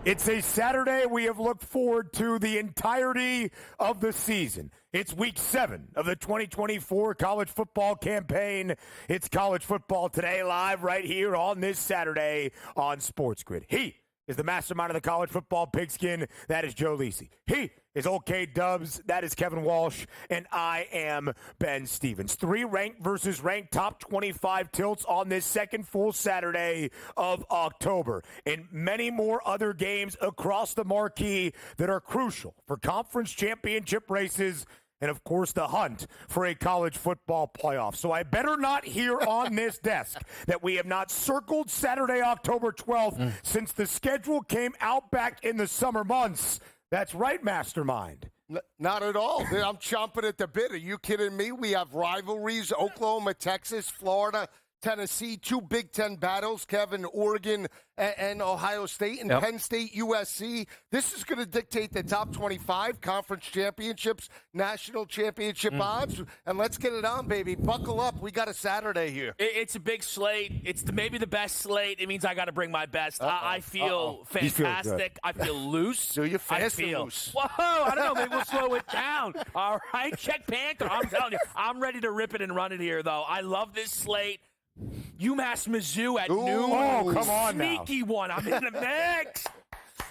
It's a Saturday we have looked forward to the entirety of the season. It's week 7 of the 2024 college football campaign. It's College Football Today live right here on this Saturday on SportsGrid. He is the mastermind of the college football pigskin. That is Joe Lisi. He is OK Dubs. That is Kevin Walsh. And I am Ben Stevens. 3 ranked versus ranked top 25 tilts on this second full Saturday of October. And many more other games across the marquee that are crucial for conference championship races and, of course, the hunt for a college football playoff. So I better not hear on this desk that we have not circled Saturday, October 12th since the schedule came out back in the summer months. That's right, Mastermind. Not at all. I'm chomping at the bit. Are you kidding me? We have rivalries, Oklahoma, Texas, Florida, Tennessee, 2 Big Ten battles, Kevin, Oregon and Ohio State, and Penn State, USC. This is going to dictate the top 25 conference championships, national championship odds. And let's get it on, baby. Buckle up. We got a Saturday here. It's a big slate. It's maybe the best slate. It means I got to bring my best. I feel fantastic. I feel loose. Do you fast and loose? Whoa, I don't know. Maybe we'll slow it down. All right, check Panther. I'm telling you, I'm ready to rip it and run it here, though. I love this slate. UMass Mizzou at noon. Oh, come on now. Sneaky one. I'm in the mix.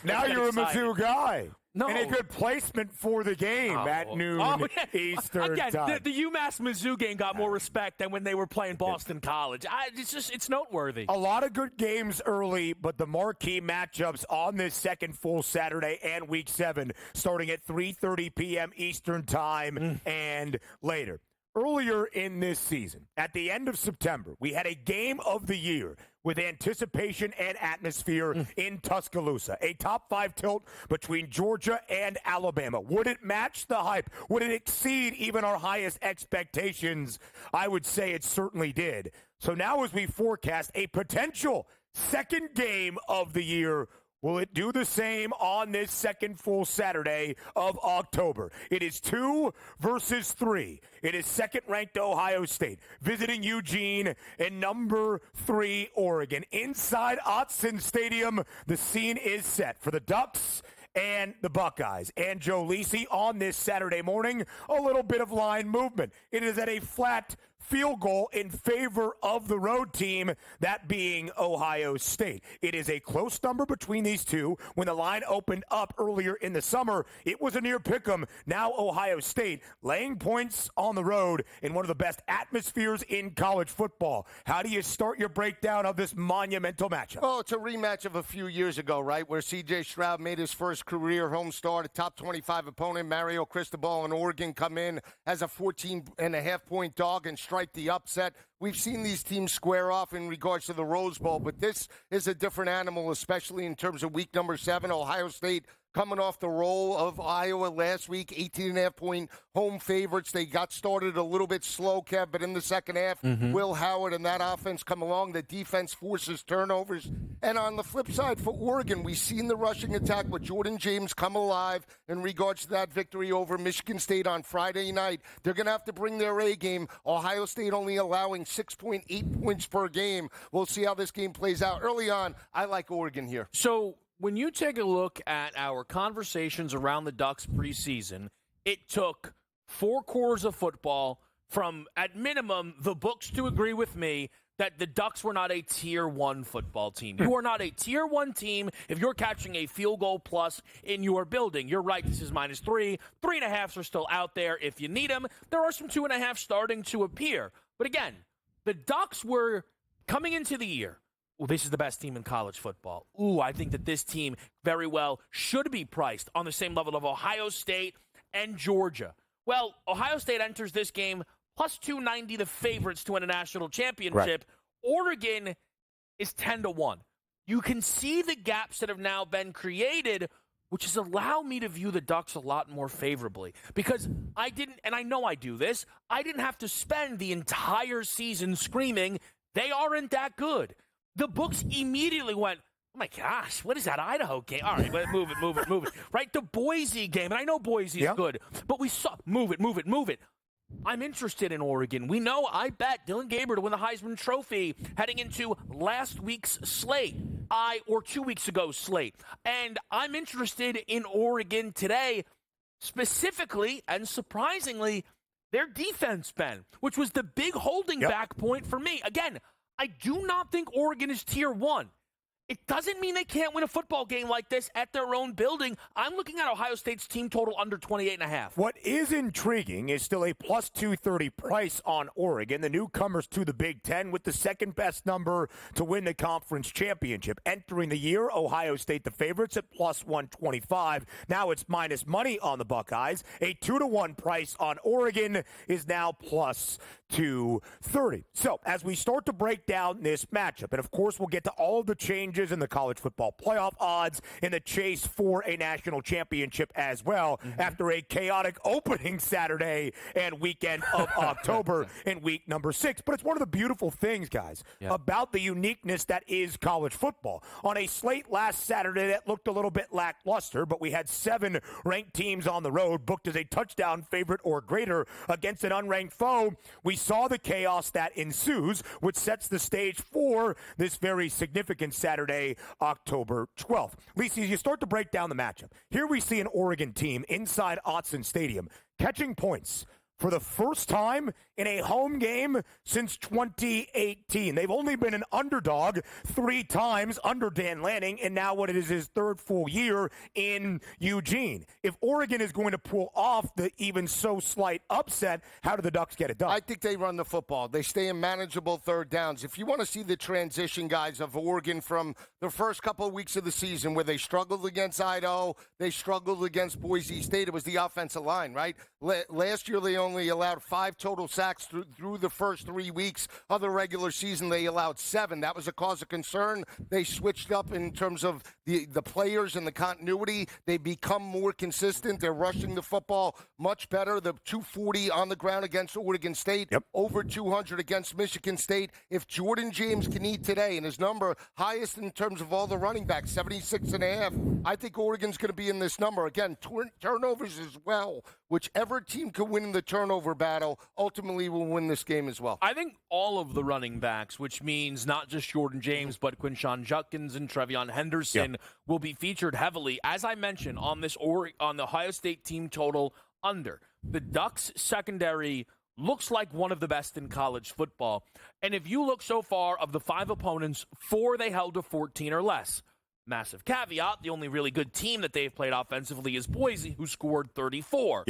Now you're excited. a Mizzou guy. No. And a good placement for the game at noon Eastern Again, time. the UMass Mizzou game got more respect than when they were playing Boston College. It's noteworthy. A lot of good games early, but the marquee matchups on this second full Saturday and week 7 starting at 3:30 p.m. Eastern time and later. Earlier in this season, at the end of September, we had a game of the year with anticipation and atmosphere in Tuscaloosa, a top 5 tilt between Georgia and Alabama. Would it match the hype? Would it exceed even our highest expectations? I would say it certainly did. So now as we forecast a potential second game of the year, will it do the same on this second full Saturday of October? It is 2 versus 3. It is second-ranked Ohio State visiting Eugene and number 3 Oregon. Inside Autzen Stadium, the scene is set for the Ducks and the Buckeyes. And Joe Lisi on this Saturday morning, a little bit of line movement. It is at a flat field goal in favor of the road team, that being Ohio State. It is a close number between these two. When the line opened up earlier in the summer, it was a near pick'em. Now Ohio State laying points on the road in one of the best atmospheres in college football. How do you start your breakdown of this monumental matchup? Oh, it's a rematch of a few years ago, right, where C.J. Stroud made his first career home start. A top 25 opponent, Mario Cristobal in Oregon, come in as a 14.5-point dog and strike the upset. We've seen these teams square off in regards to the Rose Bowl, but this is a different animal, especially in terms of week number 7. Ohio State coming off the roll of Iowa last week, 18.5-point home favorites. They got started a little bit slow, Kev, but in the second half, Will Howard and that offense come along. The defense forces turnovers. And on the flip side, for Oregon, we've seen the rushing attack with Jordan James come alive in regards to that victory over Michigan State on Friday night. They're going to have to bring their A game. Ohio State only allowing 6.8 points per game. We'll see how this game plays out. Early on, I like Oregon here. So when you take a look at our conversations around the Ducks preseason, it took 4 quarters of football from, at minimum, the books to agree with me that the Ducks were not a Tier 1 football team. You are not a Tier 1 team if you're catching a field goal plus in your building. You're right, this is -3. 3.5s are still out there if you need them. There are some 2.5 starting to appear. But again, the Ducks were coming into the year. Well, this is the best team in college football. I think that this team very well should be priced on the same level of Ohio State and Georgia. Well, Ohio State enters this game plus 290, the favorites to win a national championship. Right. Oregon is 10-1. You can see the gaps that have now been created, which has allowed me to view the Ducks a lot more favorably. Because I didn't, and I know I do this, I didn't have to spend the entire season screaming, they aren't that good. The books immediately went, oh my gosh, what is that Idaho game? All right, but move it. Right? The Boise game, and I know Boise is good, but we saw, move it. I'm interested in Oregon. We know I bet Dylan Gabriel to win the Heisman Trophy heading into last week's slate. or 2 weeks ago, slate. And I'm interested in Oregon today, specifically and surprisingly, their defense, Ben, which was the big holding back point for me. Again, I do not think Oregon is tier 1. It doesn't mean they can't win a football game like this at their own building. I'm looking at Ohio State's team total under 28.5. What is intriguing is still a plus 230 price on Oregon, the newcomers to the Big Ten, with the second best number to win the conference championship. Entering the year, Ohio State the favorites at plus 125. Now it's minus money on the Buckeyes. A 2-1 price on Oregon is now plus 230. So as we start to break down this matchup, and of course we'll get to all of the changes in the college football playoff odds in the chase for a national championship as well, after a chaotic opening Saturday and weekend of October in week number 6. But it's one of the beautiful things, guys, about the uniqueness that is college football. On a slate last Saturday that looked a little bit lackluster, but we had 7 ranked teams on the road booked as a touchdown favorite or greater against an unranked foe. We saw the chaos that ensues, which sets the stage for this very significant Saturday, October 12th. Lisi, as you start to break down the matchup, here we see an Oregon team inside Autzen Stadium catching points for the first time in a home game since 2018. They've only been an underdog 3 times under Dan Lanning, and now what it is his 3rd full year in Eugene. If Oregon is going to pull off the even so slight upset, how do the Ducks get it done? I think they run the football. They stay in manageable third downs. If you want to see the transition, guys, of Oregon from the first couple of weeks of the season where they struggled against Idaho, they struggled against Boise State, it was the offensive line, right? Last year they only allowed 5 total sacks through the first 3 weeks of the regular season. They allowed 7. That was a cause of concern. They switched up in terms of the players and the continuity. They become more consistent. They're rushing the football much better. The 240 on the ground against Oregon State, over 200 against Michigan State. If Jordan James can eat today, and his number highest in terms of all the running backs, 76.5, I think Oregon's going to be in this number. Again, turnovers as well. Whichever team can win the turnover battle ultimately will win this game as well. I think all of the running backs, which means not just Jordan James, but Quinshon Judkins and Trevion Henderson, will be featured heavily, as I mentioned, on the Ohio State team total under. The Ducks secondary looks like one of the best in college football. And if you look so far, of the 5 opponents, 4 they held to 14 or less. Massive caveat, the only really good team that they've played offensively is Boise, who scored 34.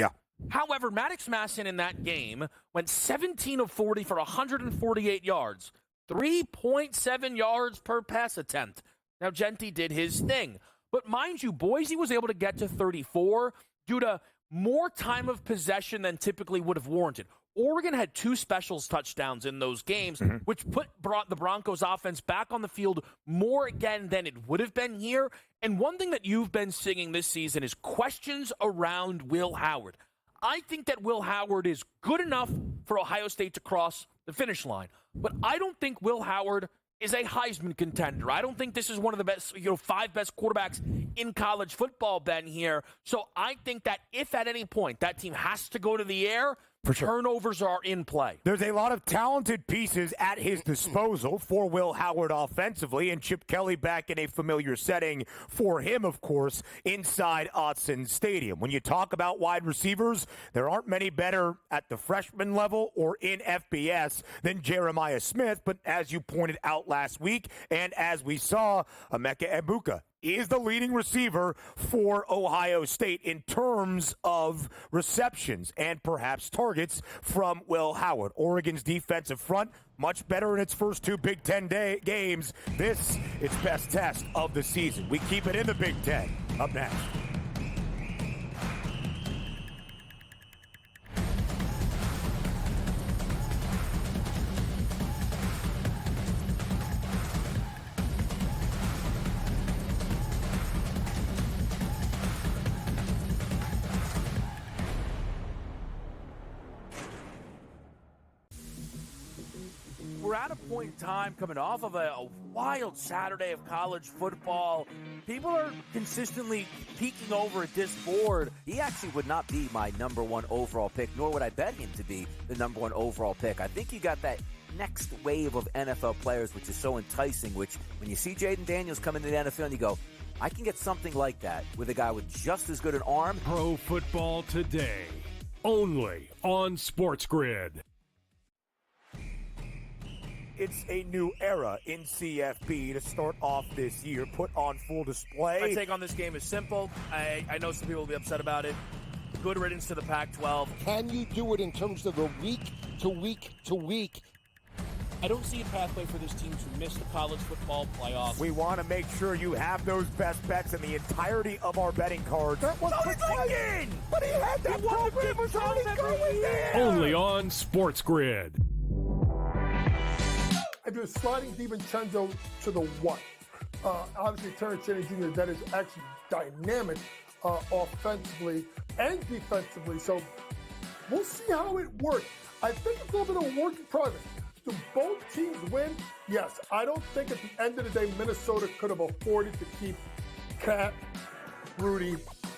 However, Maddox Masson in that game went 17 of 40 for 148 yards, 3.7 yards per pass attempt. Now, Genty did his thing. But mind you, Boise was able to get to 34 due to more time of possession than typically would have warranted. Oregon had 2 specials touchdowns in those games, which brought the Broncos offense back on the field more again than it would have been here. And one thing that you've been singing this season is questions around Will Howard. I think that Will Howard is good enough for Ohio State to cross the finish line. But I don't think Will Howard is a Heisman contender. I don't think this is one of the best, 5 best quarterbacks in college football, Ben, here. So I think that if at any point that team has to go to the air, for sure, turnovers are in play. There's a lot of talented pieces at his disposal for Will Howard offensively, and Chip Kelly back in a familiar setting for him, of course, inside Autzen Stadium. When you talk about wide receivers, there aren't many better at the freshman level or in FBS than Jeremiah Smith, but as you pointed out last week, and as we saw, Emeka Egbuka is the leading receiver for Ohio State in terms of receptions and perhaps targets from Will Howard. Oregon's defensive front, much better in its first 2 Big Ten games. This, its best test of the season. We keep it in the Big Ten. Up next. we're at a point in time coming off of a wild Saturday of college football. People are consistently peeking over at this board. He actually would not be my number one overall pick, nor would I bet him to be the number one overall pick. I think you got that next wave of NFL players, which is so enticing, which when you see Jaden Daniels come into the NFL and you go, I can get something like that with a guy with just as good an arm. Pro Football Today, only on SportsGrid. It's a new era in CFP to start off this year, put on full display. My take on this game is simple. I know some people will be upset about it. Good riddance to the Pac-12. Can you do it in terms of the week to week to week? I don't see a pathway for this team to miss the college football playoffs. We want to make sure you have those best bets in the entirety of our betting cards. That was again! But he had that program was already going there! Only on SportsGrid. I do a sliding DiVincenzo to the one. Obviously, Terrence Shannon Jr., that is actually dynamic offensively and defensively. So we'll see how it works. I think it's a little bit of a work in progress. Do both teams win? Yes. I don't think at the end of the day, Minnesota could have afforded to keep Cat, Rudy,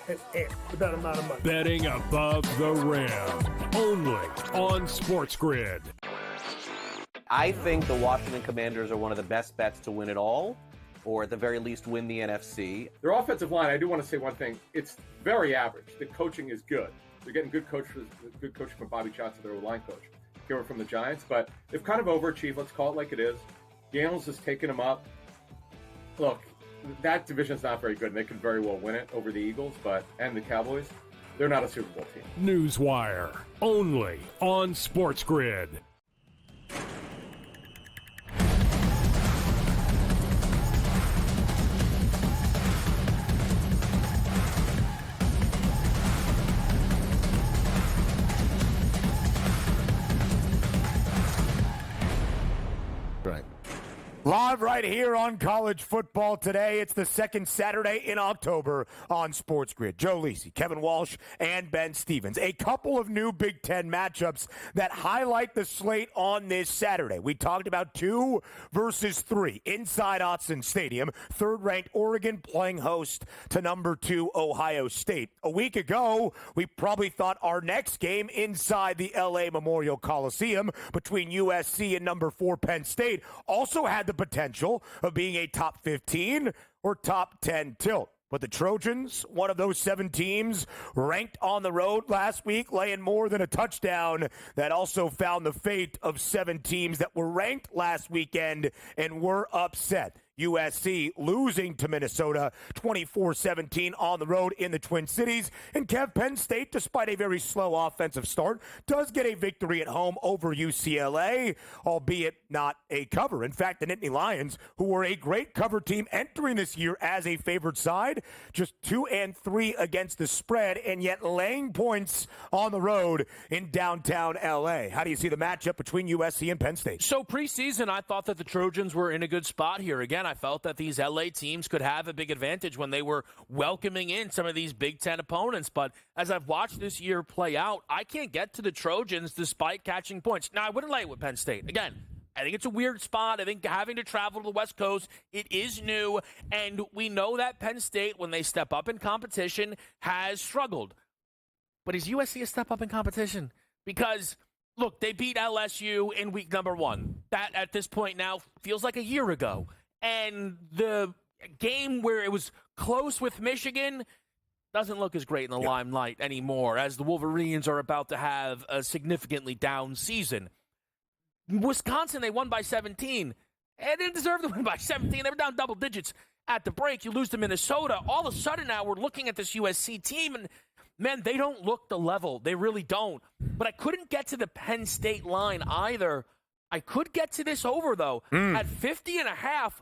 and Ant with that amount of money. Betting above the rim. Only on SportsGrid. I think the Washington Commanders are one of the best bets to win it all, or at the very least win the NFC. Their offensive line, I do want to say one thing. It's very average. The coaching is good. They're getting good coaching from Bobby Johnson, their line coach, here from the Giants. But they've kind of overachieved. Let's call it like it is. Daniels has taken them up. Look, that division's not very good, and they could very well win it over the Eagles and the Cowboys. They're not a Super Bowl team. Newswire. Only on SportsGrid. Live right here on College Football Today. It's the second Saturday in October on SportsGrid. Joe Lisi, Kevin Walsh, and Ben Stevens. A couple of new Big Ten matchups that highlight the slate on this Saturday. We talked about 2 versus 3 inside Autzen Stadium. Third-ranked Oregon playing host to number 2 Ohio State. A week ago, we probably thought our next game inside the L.A. Memorial Coliseum between USC and number 4 Penn State also had the potential of being a top 15 or top 10 tilt. But the Trojans, one of those 7 teams ranked on the road last week, laying more than a touchdown, that also found the fate of 7 teams that were ranked last weekend and were upset. USC losing to Minnesota 24-17 on the road in the Twin Cities. And Penn State, despite a very slow offensive start, does get a victory at home over UCLA, albeit not a cover. In fact, the Nittany Lions, who were a great cover team entering this year as a favored side, just 2-3 against the spread, and yet laying points on the road in downtown LA. How do you see the matchup between USC and Penn State? So preseason, I thought that the Trojans were in a good spot here. Again, I felt that these LA teams could have a big advantage when they were welcoming in some of these Big Ten opponents. But as I've watched this year play out, I can't get to the Trojans despite catching points. Now, I wouldn't lay it with Penn State. Again, I think it's a weird spot. I think having to travel to the West Coast, it is new. And we know that Penn State, when they step up in competition, has struggled. But is USC a step up in competition? Because, look, they beat LSU in week number 1. That, at this point now, feels like a year ago. And the game where it was close with Michigan doesn't look as great in the limelight anymore, as the Wolverines are about to have a significantly down season. Wisconsin, they won by 17. And they didn't deserve to win by 17. They were down double digits at the break. You lose to Minnesota. All of a sudden now we're looking at this USC team, and, man, they don't look the level. They really don't. But I couldn't get to the Penn State line either. I could get to this over, though. At 50.5,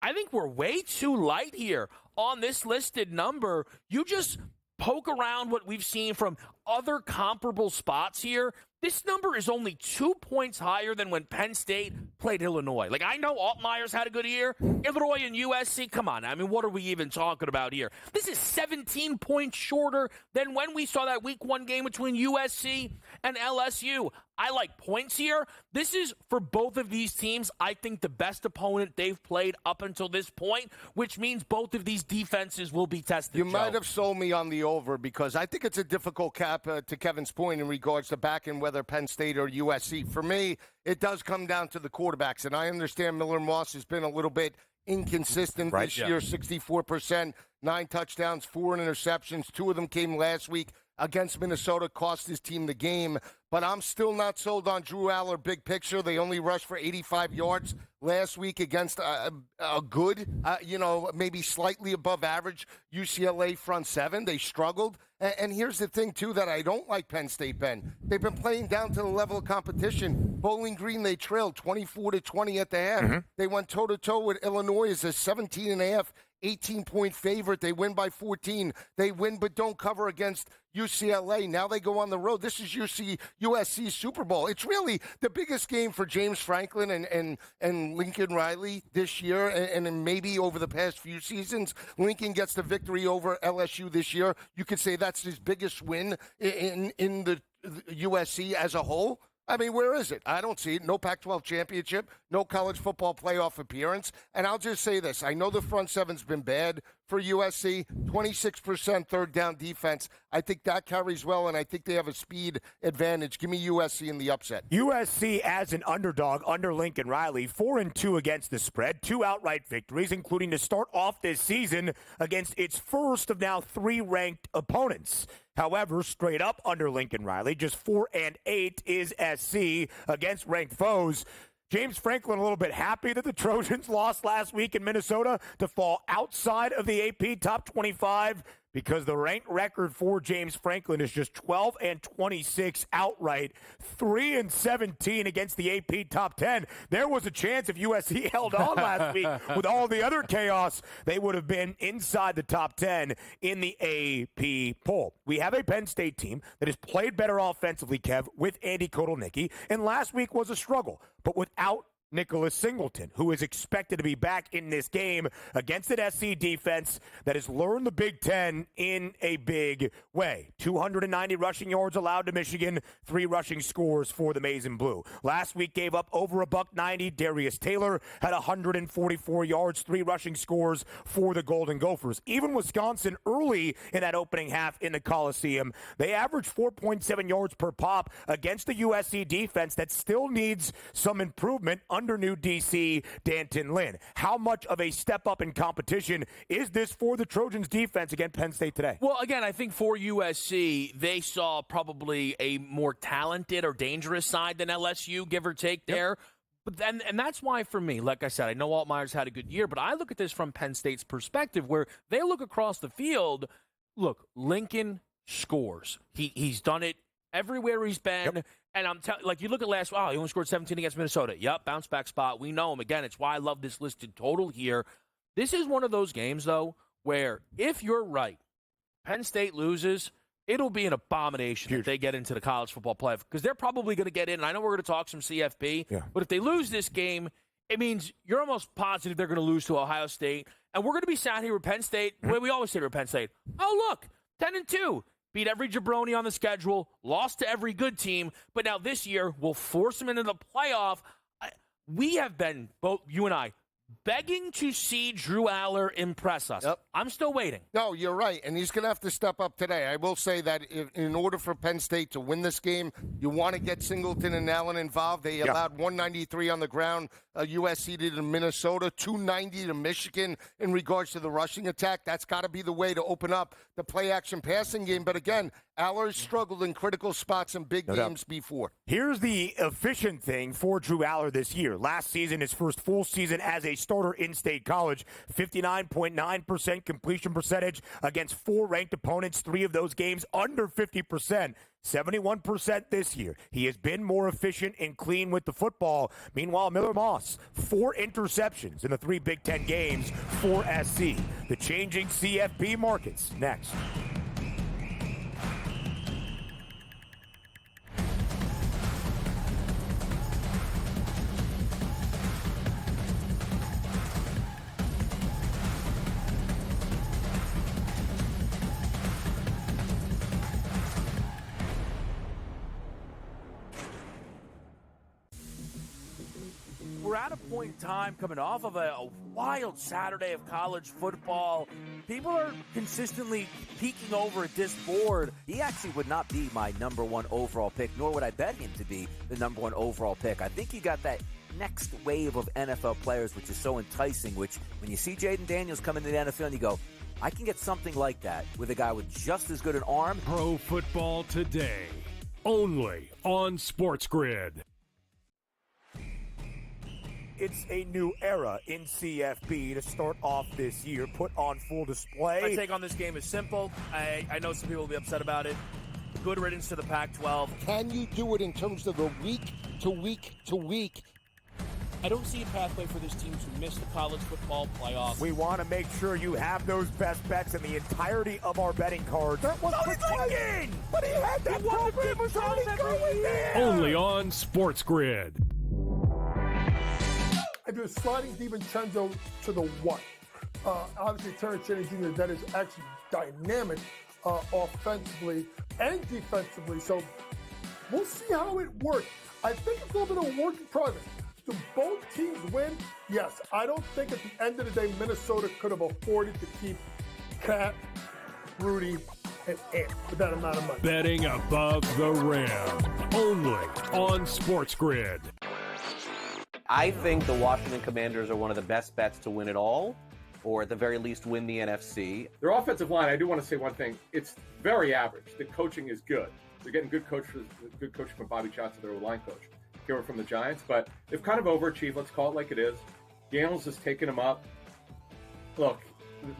I think we're way too light here on this listed number. You just poke around what we've seen from other comparable spots here. This number is only 2 points higher than when Penn State played Illinois. Like, I know Altmaier's had a good year. Illinois and USC, come on. I mean, what are we even talking about here? This is 17 points shorter than when we saw that week 1 game between USC and LSU. I like points here. This is, for both of these teams, I think the best opponent they've played up until this point, which means both of these defenses will be tested. You might have sold me on the over because I think it's a difficult cap to Kevin's point in regards to backing whether Penn State or USC. For me, it does come down to the quarterbacks, and I understand Miller Moss has been a little bit inconsistent this year, 64%, 9 touchdowns, 4 interceptions. 2 of them came last week against Minnesota, cost his team the game. But I'm still not sold on Drew Aller big picture. They only rushed for 85 yards last week against a good, maybe slightly above average UCLA front seven. They struggled. And here's the thing, too, that I don't like Penn State, Ben. They've been playing down to the level of competition. Bowling Green, they trailed 24-20 at the half. They went toe-to-toe with Illinois as a 17.5 18-point favorite. They win by 14. They win but don't cover against UCLA. Now they go on the road. This is USC's Super Bowl. It's really the biggest game for James Franklin and Lincoln Riley this year, and maybe over the past few seasons. Lincoln gets the victory over LSU this year. You could say that's his biggest win in the USC as a whole. I mean, where is it? I don't see it. No Pac-12 championship, no college football playoff appearance. And I'll just say this. I know the front seven's been bad for USC, 26% third down defense. I think that carries well, and I think they have a speed advantage. Give me USC in the upset. USC as an underdog under Lincoln Riley, 4-2 against the spread, 2 outright victories, including to start off this season against its first of now 3 ranked opponents. However, straight up under Lincoln Riley, just 4-8 is SC against ranked foes. James Franklin a little bit happy that the Trojans lost last week in Minnesota to fall outside of the AP top 25 because the ranked record for James Franklin is just 12-26 outright, 3-17 against the AP top 10. There was a chance if USC held on last week with all the other chaos, they would have been inside the top 10 in the AP poll. We have a Penn State team that has played better offensively, Kev, with Andy Kotelnicki, and last week was a struggle, but without Nicholas Singleton, who is expected to be back in this game against an SC defense that has learned the Big Ten in a big way. 290 rushing yards allowed to Michigan, 3 rushing scores for the Maize and Blue. Last week gave up over $190. Darius Taylor had 144 yards, 3 rushing scores for the Golden Gophers. Even Wisconsin early in that opening half in the Coliseum, they averaged 4.7 yards per pop against the USC defense that still needs some improvement under new DC Danton Lynn. How much of a step up in competition is this for the Trojans defense against Penn State today? Well, again, I think for USC, they saw probably a more talented or dangerous side than LSU, give or take there. But then, and that's why, for me, like I said, I know Altmaier's had a good year, but I look at this from Penn State's perspective where they look across the field. Look, Lincoln scores. He's done it everywhere he's been. And I'm telling, like, you look at last, he only scored 17 against Minnesota. Yep, bounce back spot. We know him. Again, it's why I love this listed total here. This is one of those games, though, where if you're right, Penn State loses, it'll be an abomination if they get into the college football playoff because they're probably going to get in. And I know we're going to talk some CFP, but if they lose this game, it means you're almost positive they're going to lose to Ohio State. And we're going to be sat here with Penn State, the way we always say with Penn State. Oh, look, 10-2. Beat every jabroni on the schedule, lost to every good team, but now this year we'll force them into the playoff. We have been, both you and I, begging to see Drew Aller impress us. I'm still waiting. No, you're right, and he's going to have to step up today. I will say that in order for Penn State to win this game, you want to get Singleton and Allen involved. They allowed 193 on the ground. USC did in Minnesota, 290 to Michigan in regards to the rushing attack. That's got to be the way to open up the play-action passing game. But again, Aller's struggled in critical spots in big games before. Here's the efficient thing for Drew Aller this year. Last season, his first full season as a starter in state college, 59.9% completion percentage against 4 ranked opponents, 3 of those games under 50%. 71% this year. He has been more efficient and clean with the football. Meanwhile, Miller Moss, 4 interceptions in the 3 Big Ten games for SC. The changing CFP markets next. we're at a point in time coming off of a wild Saturday of college football. People are consistently peeking over at this board. He actually would not be my number one overall pick, nor would I bet him to be the number one overall pick. I think you got that next wave of NFL players, which is so enticing, which when you see Jaden Daniels come into the NFL and you go, I can get something like that with a guy with just as good an arm. Pro Football Today, only on SportsGrid. It's a new era in CFP to start off this year, put on full display. My take on this game is simple. I know some people will be upset about it. Good riddance to the Pac-12. Can you do it in terms of the week to week to week? I don't see a pathway for this team to miss the college football playoff. We want to make sure you have those best bets in the entirety of our betting cards. That was thinking, but he had that program was already going there. Only on SportsGrid. I do sliding DiVincenzo to the what? Obviously, Terrence Jennings Jr., that is actually dynamic offensively and defensively. So we'll see how it works. I think it's a little bit of a work in progress. Do both teams win? Yes. I don't think at the end of the day, Minnesota could have afforded to keep Cat, Rudy, and Ant with that amount of money. Betting above the rim. Only on SportsGrid. I think the Washington Commanders are one of the best bets to win it all, or at the very least win the NFC. Their offensive line, I do want to say one thing. It's very average. The coaching is good. They're getting good coaching from Bobby Johnson, their line coach. Here from the Giants, but they've kind of overachieved. Let's call it like it is. Daniels has taken them up. Look,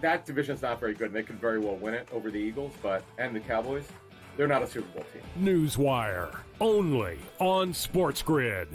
that division's not very good, and they could very well win it over the Eagles, and the Cowboys. They're not a Super Bowl team. Newswire, only on SportsGrid.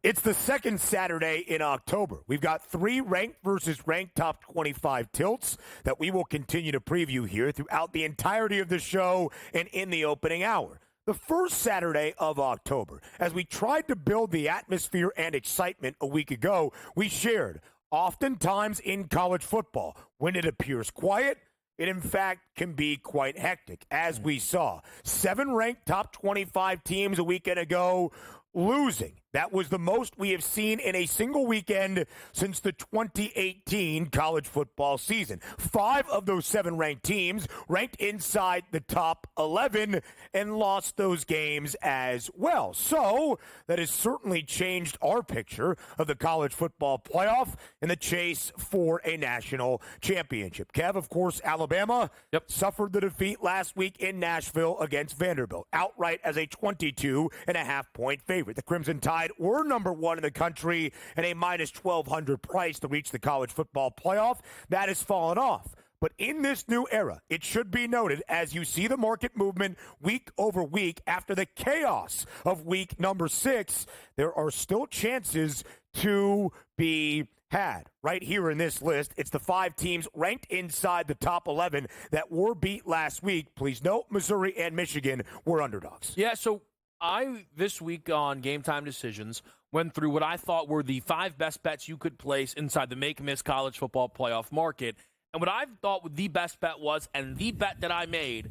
It's the second Saturday in October. We've got 3 ranked versus ranked top 25 tilts that we will continue to preview here throughout the entirety of the show and in the opening hour. The first Saturday of October, as we tried to build the atmosphere and excitement a week ago, we shared, oftentimes in college football, when it appears quiet, it in fact can be quite hectic, as we saw. 7 ranked top 25 teams a weekend ago losing. That was the most we have seen in a single weekend since the 2018 college football season. 5 of those 7 ranked teams ranked inside the top 11 and lost those games as well. So that has certainly changed our picture of the college football playoff and the chase for a national championship. Kev, of course, Alabama suffered the defeat last week in Nashville against Vanderbilt, outright as a 22.5-point favorite. The Crimson Tide were number 1 in the country and a minus 1,200 price to reach the college football playoff. That has fallen off. But in this new era, it should be noted, as you see the market movement week over week after the chaos of week number 6, there are still chances to be had. Right here in this list, it's the 5 teams ranked inside the top 11 that were beat last week. Please note, Missouri and Michigan were underdogs. Yeah, so I, this week on Game Time Decisions, went through what I thought were the 5 best bets you could place inside the make-miss college football playoff market. And what I thought the best bet was, and the bet that I made,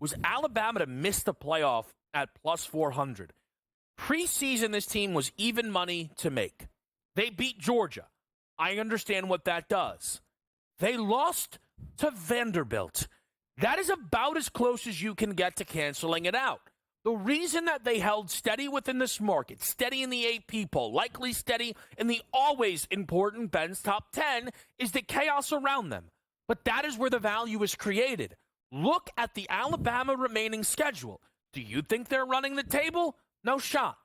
was Alabama to miss the playoff at plus 400. Preseason, this team was even money to make. They beat Georgia. I understand what that does. They lost to Vanderbilt. That is about as close as you can get to canceling it out. The reason that they held steady within this market, steady in the AP poll, likely steady in the always important Ben's top 10, is the chaos around them. But that is where the value is created. Look at the Alabama remaining schedule. Do you think they're running the table? No shot.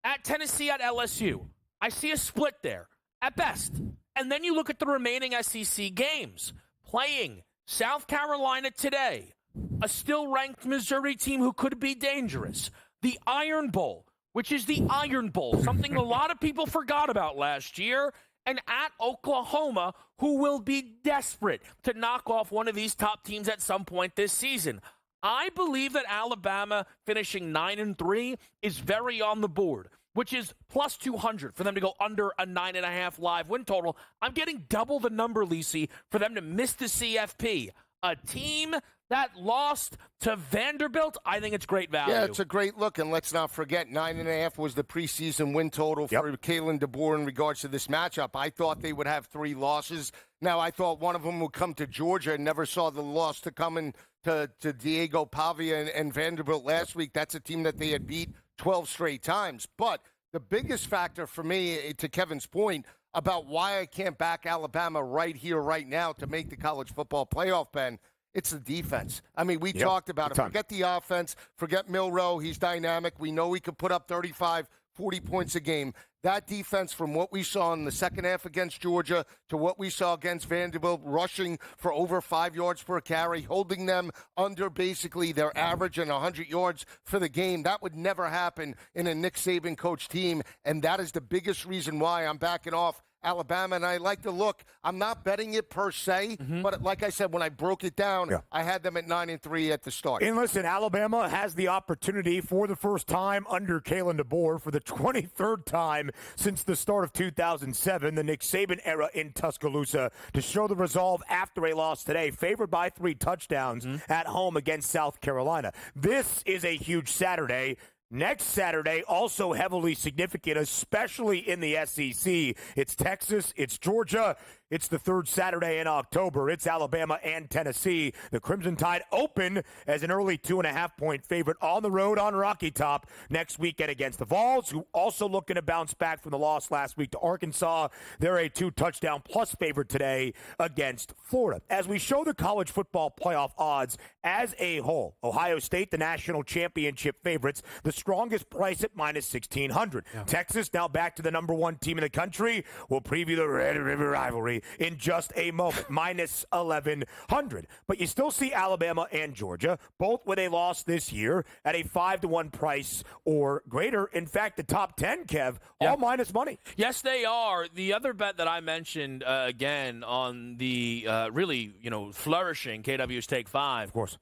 At Tennessee, at LSU, I see a split there, at best. And then you look at the remaining SEC games. Playing South Carolina today, a still-ranked Missouri team who could be dangerous. The Iron Bowl, which is the Iron Bowl, something a lot of people forgot about last year. And at Oklahoma, who will be desperate to knock off one of these top teams at some point this season. I believe that Alabama finishing 9-3 is very on the board, which is plus 200 for them to go under a 9.5 live win total. I'm getting double the number, Lisi, for them to miss the CFP. A team that lost to Vanderbilt, I think it's great value. Yeah, it's a great look, and let's not forget, 9.5 was the preseason win total for Kalen DeBoer in regards to this matchup. I thought they would have 3 losses. Now, I thought one of them would come to Georgia and never saw the loss to come in to Diego Pavia and Vanderbilt last week. That's a team that they had beat 12 straight times. But the biggest factor for me, to Kevin's point, about why I can't back Alabama right here, right now, to make the college football playoff, Ben, it's the defense. I mean, we talked about it. Forget the offense. Forget Milroe. He's dynamic. We know he could put up 35, 40 points a game. That defense, from what we saw in the second half against Georgia to what we saw against Vanderbilt, rushing for over 5 yards per carry, holding them under basically their average and 100 yards for the game, that would never happen in a Nick Saban coach team, and that is the biggest reason why I'm backing off Alabama, and I like to look. I'm not betting it per se, but like I said, when I broke it down, I had them at 9-3 at the start. And listen, Alabama has the opportunity for the first time under Kalen DeBoer for the 23rd time since the start of 2007, the Nick Saban era in Tuscaloosa, to show the resolve after a loss today, favored by 3 touchdowns at home against South Carolina. This is a huge Saturday. Next Saturday, also heavily significant, especially in the SEC. It's Texas, it's Georgia, it's the 3rd Saturday in October. It's Alabama and Tennessee. The Crimson Tide open as an early 2.5-point favorite on the road on Rocky Top next weekend against the Vols, who also looking to bounce back from the loss last week to Arkansas. They're a 2-touchdown plus favorite today against Florida. As we show the college football playoff odds as a whole, Ohio State, the national championship favorites, the strongest price at minus 1,600. Texas now back to the number 1 team in the country. We'll preview the Red River rivalry in just a moment, minus 1,100. But you still see Alabama and Georgia, both with a loss this year, at a 5-1 price or greater. In fact, the top 10, Kev, all minus money. Yes, they are. The other bet that I mentioned, again, on the really, flourishing KW's Take 5. Of course.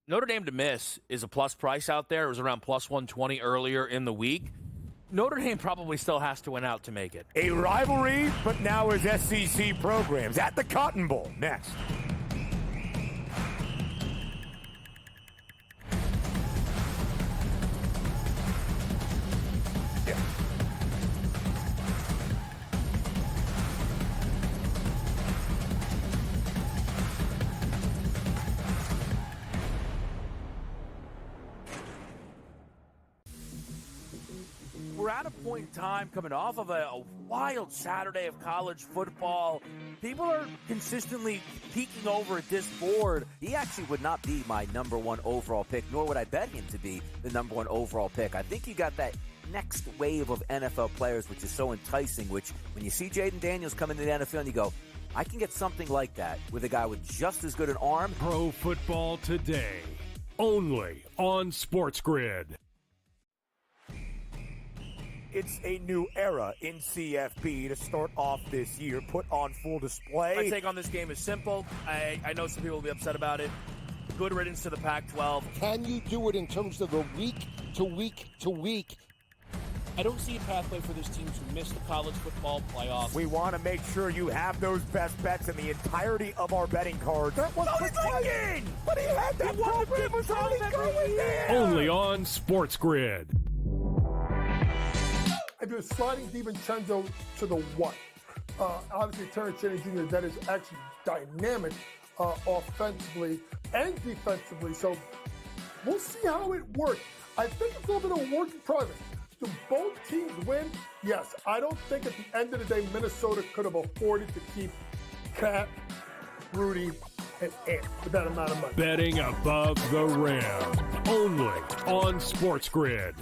Notre Dame to miss is a plus price out there. It was around plus 120 earlier in the week. Notre Dame probably still has to win out to make it. A rivalry, but now as SEC programs at the Cotton Bowl next. We're at a point in time coming off of a wild Saturday of college football. People are consistently peeking over at this board. He actually would not be my number 1 overall pick, nor would I bet him to be the number 1 overall pick. I think you got that next wave of NFL players, which is so enticing, which when you see Jaden Daniels come into the NFL and you go, I can get something like that with a guy with just as good an arm. Pro Football Today, only on SportsGrid. It's a new era in CFP to start off this year, put on full display. My take on this game is simple. I know some people will be upset about it. Good riddance to the Pac-12. Can you do it in terms of the week to week to week? I don't see a pathway for this team to miss the college football playoff. We want to make sure you have those best bets in the entirety of our betting cards. That was clicking! But he had that program was only going there! Only on SportsGrid. I do a sliding DiVincenzo to the 1. Obviously, Terrence Jennings Jr., that is actually dynamic offensively and defensively. So we'll see how it works. I think it's a little bit of a work in progress. Do both teams win? Yes. I don't think at the end of the day, Minnesota could have afforded to keep Cat, Rudy, and Ant with that amount of money. Betting above the rim. Only on SportsGrid.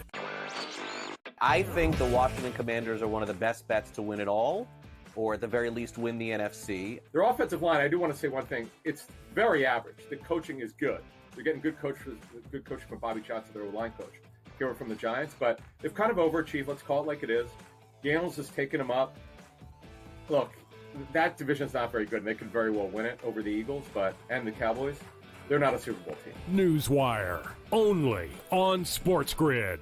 I think the Washington Commanders are one of the best bets to win it all, or at the very least win the NFC. Their offensive line, I do want to say one thing. It's very average. The coaching is good. They're getting good coaching from Bobby Johnson, their line coach, here from the Giants. But they've kind of overachieved. Let's call it like it is. Daniels has taken them up. Look, that division's not very good, and they could very well win it over the Eagles and the Cowboys. they're not a Super Bowl team. Newswire, only on SportsGrid.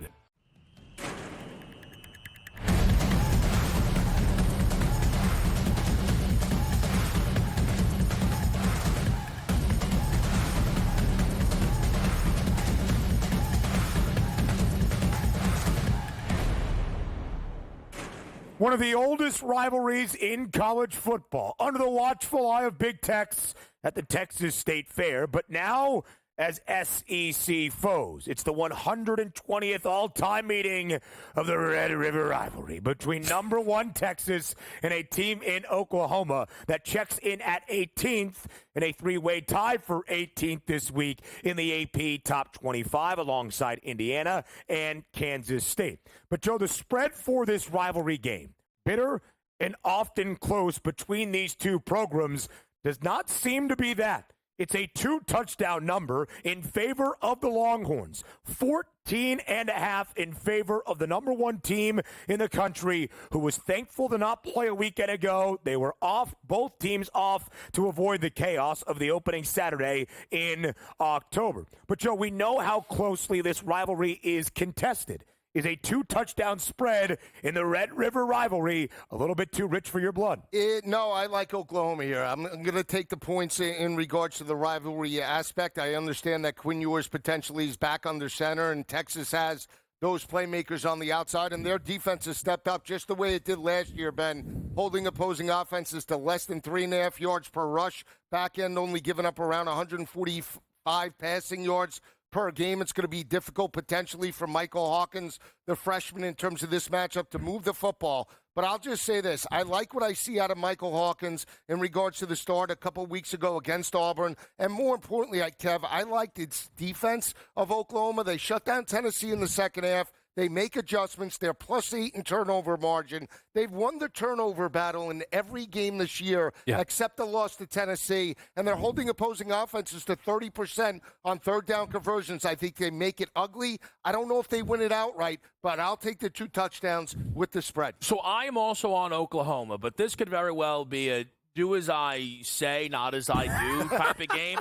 One of the oldest rivalries in college football, under the watchful eye of Big Tex at the Texas State Fair, but now as SEC foes. It's the 120th all-time meeting of the Red River rivalry between number one Texas and a team in Oklahoma that checks in at 18th in a three-way tie for 18th this week in the AP Top 25 alongside Indiana and Kansas State. But, Joe, the spread for this rivalry game, bitter and often close between these two programs, does not seem to be that. It's a 2-touchdown number in favor of the Longhorns. 14.5 in favor of the number one team in the country, who was thankful to not play a weekend ago. They were off, both teams off, to avoid the chaos of the opening Saturday in October. But, Joe, we know how closely this rivalry is contested. Is a 2-touchdown spread in the Red River rivalry a little bit too rich for your blood? No, I like Oklahoma here. I'm going to take the points in regards to the rivalry aspect. I understand that Quinn Ewers potentially is back under center, and Texas has those playmakers on the outside, and their defense has stepped up just the way it did last year, Ben, holding opposing offenses to less than 3.5 yards per rush. Back end only giving up around 145 passing yards per game. It's going to be difficult potentially for Michael Hawkins, the freshman, in terms of this matchup to move the football. But I'll just say this. I like what I see out of Michael Hawkins in regards to the start a couple weeks ago against Auburn. And more importantly, Kev, I liked its defense of Oklahoma. They shut down Tennessee in the second half. They make adjustments. They're +8 in turnover margin. They've won the turnover battle in every game this year, except the loss to Tennessee. And they're holding opposing offenses to 30% on third down conversions. I think they make it ugly. I don't know if they win it outright, but I'll take the 2 touchdowns with the spread. So I am also on Oklahoma, but this could very well be a do as I say, not as I do type of game.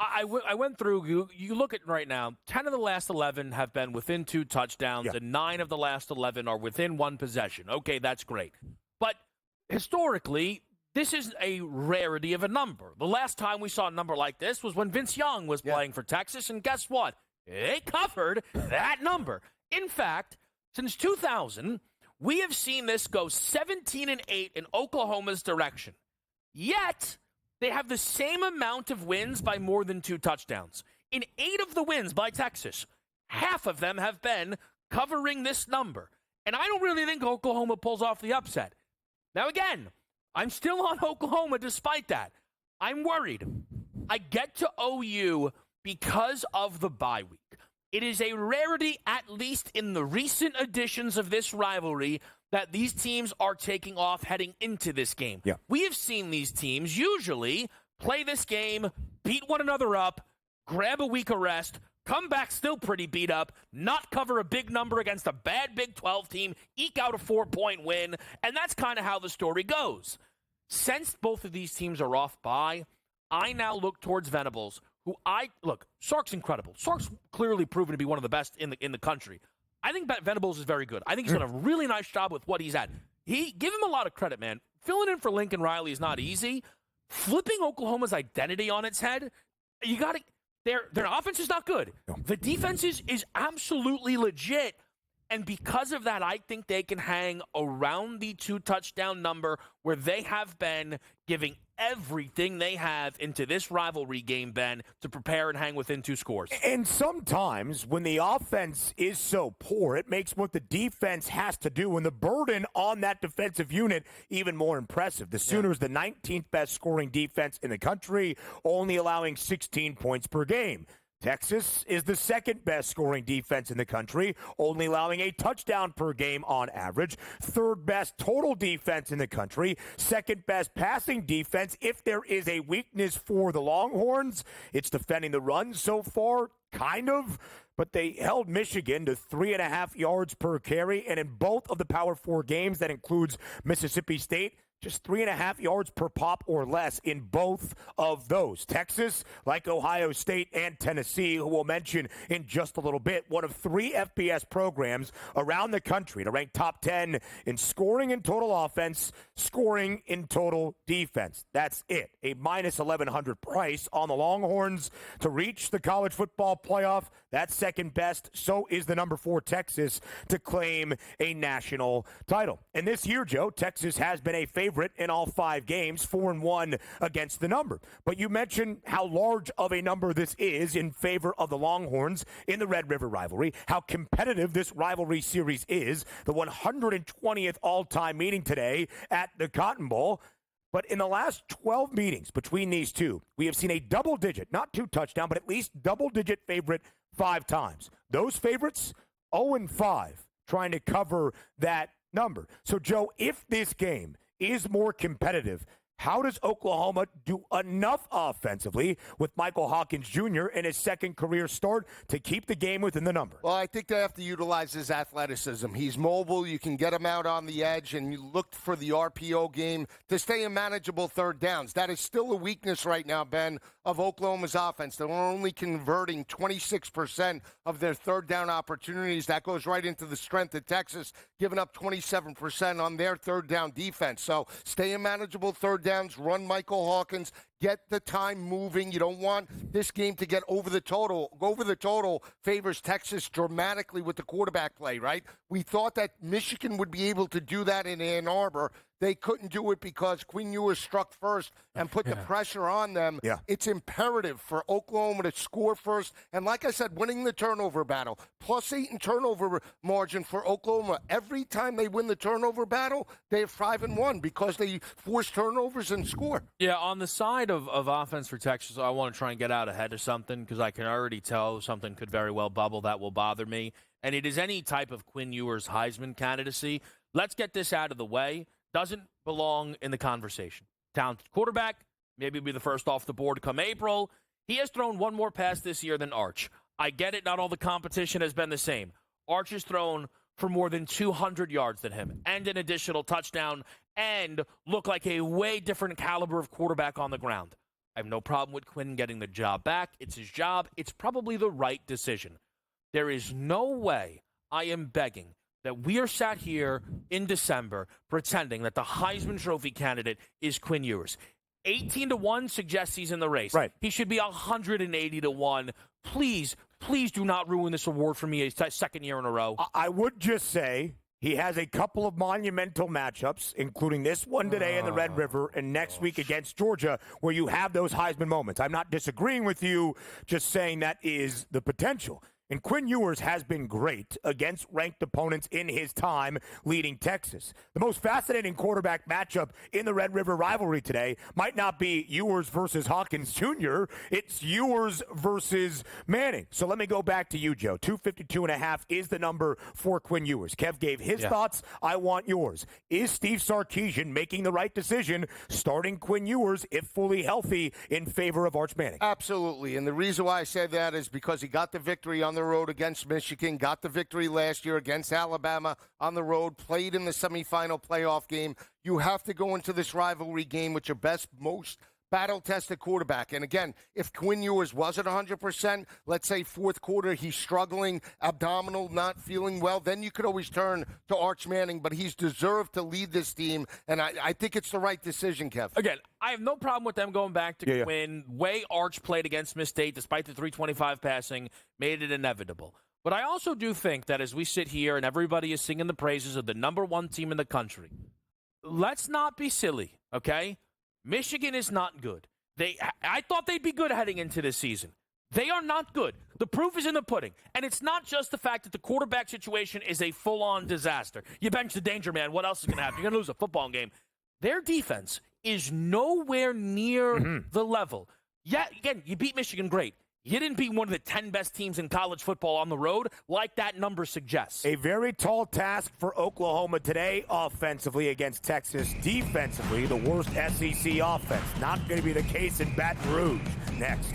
I went through, you look at right now, 10 of the last 11 have been within 2 touchdowns, and 9 of the last 11 are within 1 possession. Okay, that's great. But historically, this is a rarity of a number. The last time we saw a number like this was when Vince Young was playing for Texas, and guess what? They covered that number. In fact, since 2000, we have seen this go 17-8 in Oklahoma's direction. Yet, they have the same amount of wins by more than 2 touchdowns. In 8 of the wins by Texas, half of them have been covering this number. And I don't really think Oklahoma pulls off the upset. Now, again, I'm still on Oklahoma despite that. I'm worried. I get to OU because of the bye week. It is a rarity, at least in the recent editions of this rivalry, that these teams are taking off heading into this game. Yeah. We have seen these teams usually play this game, beat one another up, grab a week of rest, come back still pretty beat up, not cover a big number against a bad Big 12 team, eke out a 4-point win, and that's kind of how the story goes. Since both of these teams are off bye, I now look towards Venables, Sark's incredible. Sark's clearly proven to be one of the best in the country. I think Venables is very good. I think he's done a really nice job with what he's at. Give him a lot of credit, man. Filling in for Lincoln Riley is not easy. Flipping Oklahoma's identity on its head, their offense is not good. The defense is absolutely legit. And because of that, I think they can hang around the 2-touchdown number where they have been giving everything they have into this rivalry game, Ben, to prepare and hang within 2 scores. And sometimes when the offense is so poor, it makes what the defense has to do and the burden on that defensive unit even more impressive. The Sooners, the 19th best scoring defense in the country, only allowing 16 points per game. Texas is the 2nd best scoring defense in the country, only allowing a touchdown per game on average. 3rd best total defense in the country. 2nd best passing defense. If there is a weakness for the Longhorns, it's defending the run so far, kind of. But they held Michigan to 3.5 yards per carry. And in both of the Power 4 games, that includes Mississippi State, just 3.5 yards per pop or less in both of those. Texas, like Ohio State and Tennessee, who we'll mention in just a little bit, one of 3 FBS programs around the country to rank top 10 in scoring in total offense, scoring in total defense. That's it. A minus 1,100 price on the Longhorns to reach the college football playoff. That's second best. So is the number 4 Texas to claim a national title. And this year, Joe, Texas has been a favorite in all 5 games, 4-1 against the number. But you mentioned how large of a number this is in favor of the Longhorns in the Red River rivalry, how competitive this rivalry series is, the 120th all-time meeting today at the Cotton Bowl. But in the last 12 meetings between these two, we have seen a double-digit, not 2 touchdown, but at least double-digit favorite 5 times. Those favorites, 0-5, trying to cover that number. So, Joe, if this game is more competitive, how does Oklahoma do enough offensively with Michael Hawkins Jr. in his second career start to keep the game within the number? Well, I think they have to utilize his athleticism. He's mobile. You can get him out on the edge, and you look for the RPO game to stay in manageable third downs. That is still a weakness right now, Ben, of Oklahoma's offense. They're only converting 26% of their third down opportunities. That goes right into the strength of Texas, giving up 27% on their third down defense. So stay in manageable third downs, run Michael Hawkins, get the time moving. You don't want this game to get over the total. Over the total favors Texas dramatically with the quarterback play, right? We thought that Michigan would be able to do that in Ann Arbor. They couldn't do it because Quinn Ewers struck first and put the pressure on them. Yeah. It's imperative for Oklahoma to score first. And like I said, winning the turnover battle, +8 in turnover margin for Oklahoma. Every time they win the turnover battle, they have 5-1 because they force turnovers and score. Yeah, on the side of offense for Texas, I want to try and get out ahead of something because I can already tell something could very well bubble that will bother me. And it is any type of Quinn Ewers Heisman candidacy. Let's get this out of the way. Doesn't belong in the conversation. Talented quarterback, maybe be the first off the board come April. He has thrown one more pass this year than Arch. I get it, not all the competition has been the same. Arch has thrown for more than 200 yards than him and an additional touchdown and look like a way different caliber of quarterback on the ground. I have no problem with Quinn getting the job back. It's his job. It's probably the right decision. There is no way I am begging that we are sat here in December pretending that the Heisman Trophy candidate is Quinn Ewers. 18-1 suggests he's in the race. Right. He should be 180-1. Please do not ruin this award for me a second year in a row. I would just say he has a couple of monumental matchups, including this one today in the Red River and next week against Georgia, where you have those Heisman moments. I'm not disagreeing with you, just saying that is the potential. And Quinn Ewers has been great against ranked opponents in his time leading Texas. The most fascinating quarterback matchup in the Red River rivalry today might not be Ewers versus Hawkins Jr., it's Ewers versus Manning. So let me go back to you, Joe. 252.5 is the number for Quinn Ewers. Kev gave his thoughts. I want yours. Is Steve Sarkisian making the right decision starting Quinn Ewers, if fully healthy, in favor of Arch Manning? Absolutely. And the reason why I said that is because he got the victory on the road against Michigan, got the victory last year against Alabama on the road, played in the semifinal playoff game. You have to go into this rivalry game with your best, most battle-tested quarterback. And again, if Quinn Ewers wasn't 100%, let's say fourth quarter, he's struggling, abdominal, not feeling well, then you could always turn to Arch Manning, but he's deserved to lead this team, and I think it's the right decision, Kev. Again, I have no problem with them going back to Quinn. Way Arch played against Miss State, despite the 325 passing, made it inevitable. But I also do think that as we sit here and everybody is singing the praises of the number one team in the country, let's not be silly, okay? Michigan is not good. I thought they'd be good heading into this season. They are not good. The proof is in the pudding. And it's not just the fact that the quarterback situation is a full-on disaster. You bench the danger man. What else is going to happen? You're going to lose a football game. Their defense is nowhere near the level. Yeah, again, you beat Michigan, great. You didn't beat one of the 10 best teams in college football on the road like that number suggests. A very tall task for Oklahoma today offensively against Texas. Defensively, the worst SEC offense. Not going to be the case in Baton Rouge. Next.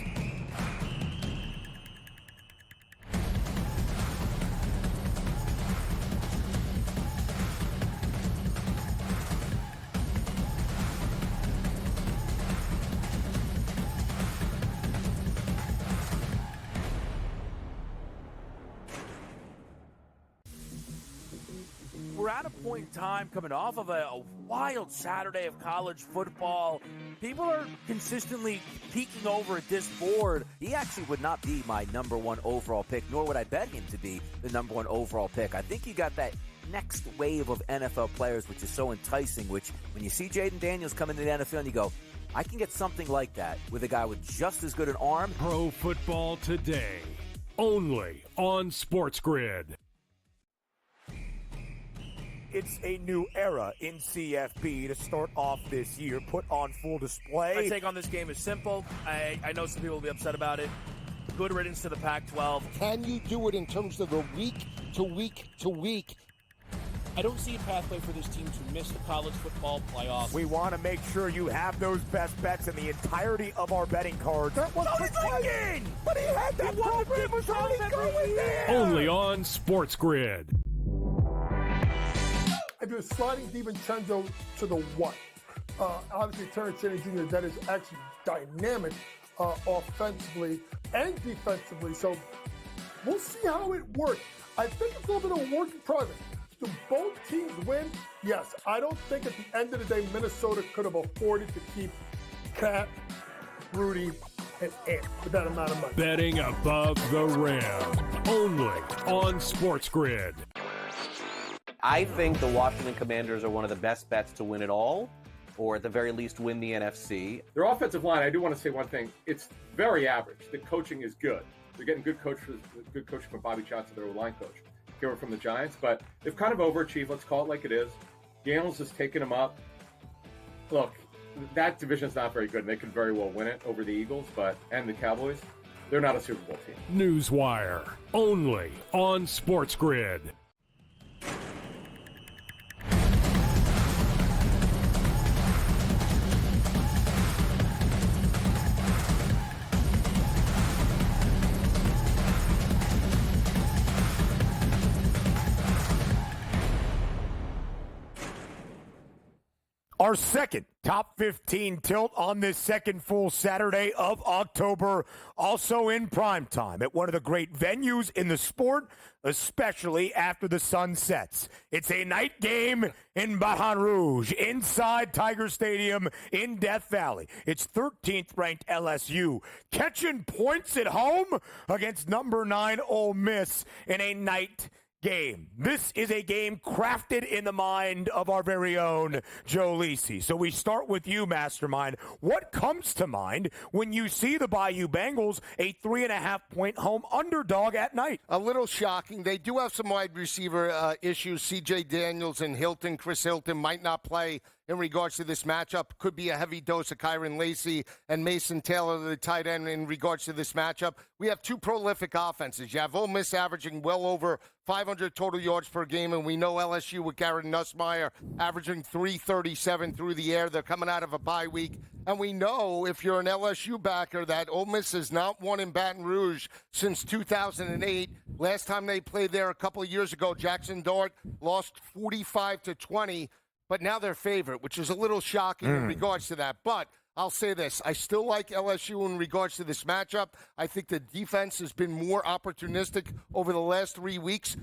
we're at a point in time coming off of a wild Saturday of college football. People are consistently peeking over at this board. He actually would not be my number one overall pick, nor would I bet him to be the number one overall pick. I think you got that next wave of NFL players, which is so enticing, which when you see Jaden Daniels come into the NFL and you go, I can get something like that with a guy with just as good an arm. Pro Football Today, only on SportsGrid. It's a new era in CFP to start off this year, put on full display. My take on this game is simple. I know some people will be upset about it. Good riddance to the Pac-12. Can you do it in terms of the week to week to week? I don't see a pathway for this team to miss the college football playoffs. We want to make sure you have those best bets in the entirety of our betting cards. That was thinking, but he had that program was already going there. Only on SportsGrid. I do a sliding DiVincenzo to the what? Obviously, Terrence Cheney Jr., that is actually dynamic offensively and defensively. So we'll see how it works. I think it's a little bit of a work in progress. Do both teams win? Yes. I don't think at the end of the day, Minnesota could have afforded to keep Cat, Rudy, and Ant with that amount of money. Betting above the rim. Only on SportsGrid. I think the Washington Commanders are one of the best bets to win it all, or at the very least win the NFC. Their offensive line, I do want to say one thing. It's very average. The coaching is good. They're getting good coaching from Bobby Johnson, their line coach. Here from the Giants, but they've kind of overachieved. Let's call it like it is. Daniels has taken them up. Look, that division's not very good, and they could very well win it over the Eagles, and the Cowboys. They're not a Super Bowl team. Newswire, only on SportsGrid. Our second top 15 tilt on this second full Saturday of October, also in prime time at one of the great venues in the sport, especially after the sun sets. It's a night game in Baton Rouge, inside Tiger Stadium in Death Valley. It's 13th ranked LSU catching points at home against number 9 Ole Miss in a night game. This is a game crafted in the mind of our very own Joe Lisi. So we start with you, Mastermind. What comes to mind when you see the Bayou Bengals a 3.5-point home underdog at night? A little shocking. They do have some wide receiver issues. C.J. Daniels and Hilton. Chris Hilton might not play in regards to this matchup. Could be a heavy dose of Kyron Lacey and Mason Taylor, the tight end, in regards to this matchup. We have two prolific offenses. You have Ole Miss averaging well over 500 total yards per game, and we know LSU with Garrett Nussmeier averaging 337 through the air. They're coming out of a bye week. And we know, if you're an LSU backer, that Ole Miss has not won in Baton Rouge since 2008. Last time they played there a couple of years ago, Jackson Dart lost 45-20. But now they're favorite, which is a little shocking in regards to that. But I'll say this. I still like LSU in regards to this matchup. I think the defense has been more opportunistic over the last 3 weeks.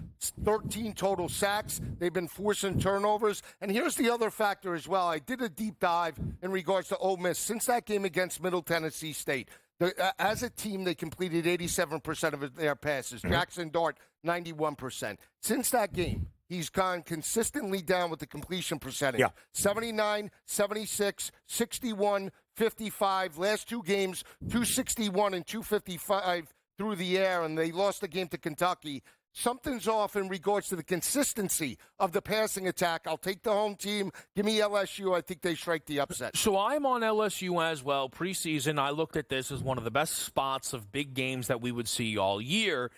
13 total sacks. They've been forcing turnovers. And here's the other factor as well. I did a deep dive in regards to Ole Miss. Since that game against Middle Tennessee State, as a team, they completed 87% of their passes. Jackson Dart, 91%. Since that game, he's gone consistently down with the completion percentage. 79, 76, 61, 55. Last two games, 261 and 255 through the air, and they lost the game to Kentucky. Something's off in regards to the consistency of the passing attack. I'll take the home team. Give me LSU. I think they strike the upset. So I'm on LSU as well. Preseason, I looked at this as one of the best spots of big games that we would see all year.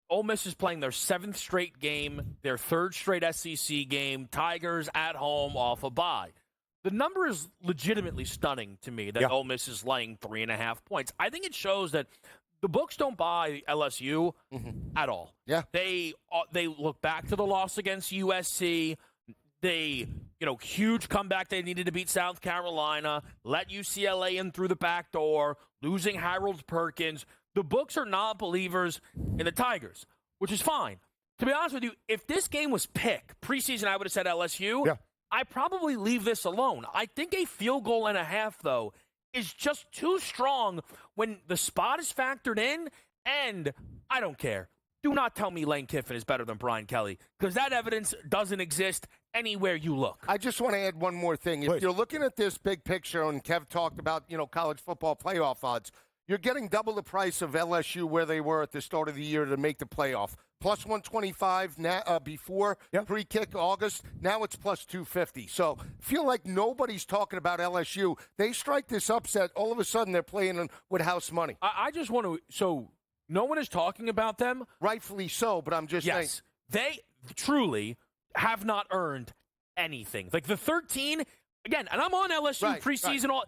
Ole Miss is playing their 7th straight game, their 3rd straight SEC game. Tigers at home off a bye. The number is legitimately stunning to me that Ole Miss is laying 3.5 points. I think it shows that the books don't buy LSU at all. Yeah. They look back to the loss against USC. They, huge comeback. They needed to beat South Carolina, let UCLA in through the back door, losing Harold Perkins. The books are not believers in the Tigers, which is fine. To be honest with you, if this game was preseason, I would have said LSU. Yeah. I probably leave this alone. I think a field goal and a half, though, is just too strong when the spot is factored in, and I don't care. Do not tell me Lane Kiffin is better than Brian Kelly, because that evidence doesn't exist anywhere you look. I just want to add one more thing. If you're looking at this big picture, and Kev talked about, college football playoff odds, you're getting double the price of LSU where they were at the start of the year to make the playoff. Plus 125 now, before pre-kick August. Now it's plus 250. So feel like nobody's talking about LSU. They strike this upset. All of a sudden, they're playing with house money. I just want to – so no one is talking about them. Rightfully so, but I'm just saying. Yes, they truly have not earned anything. Like the 13, again, and I'm on LSU preseason. Right.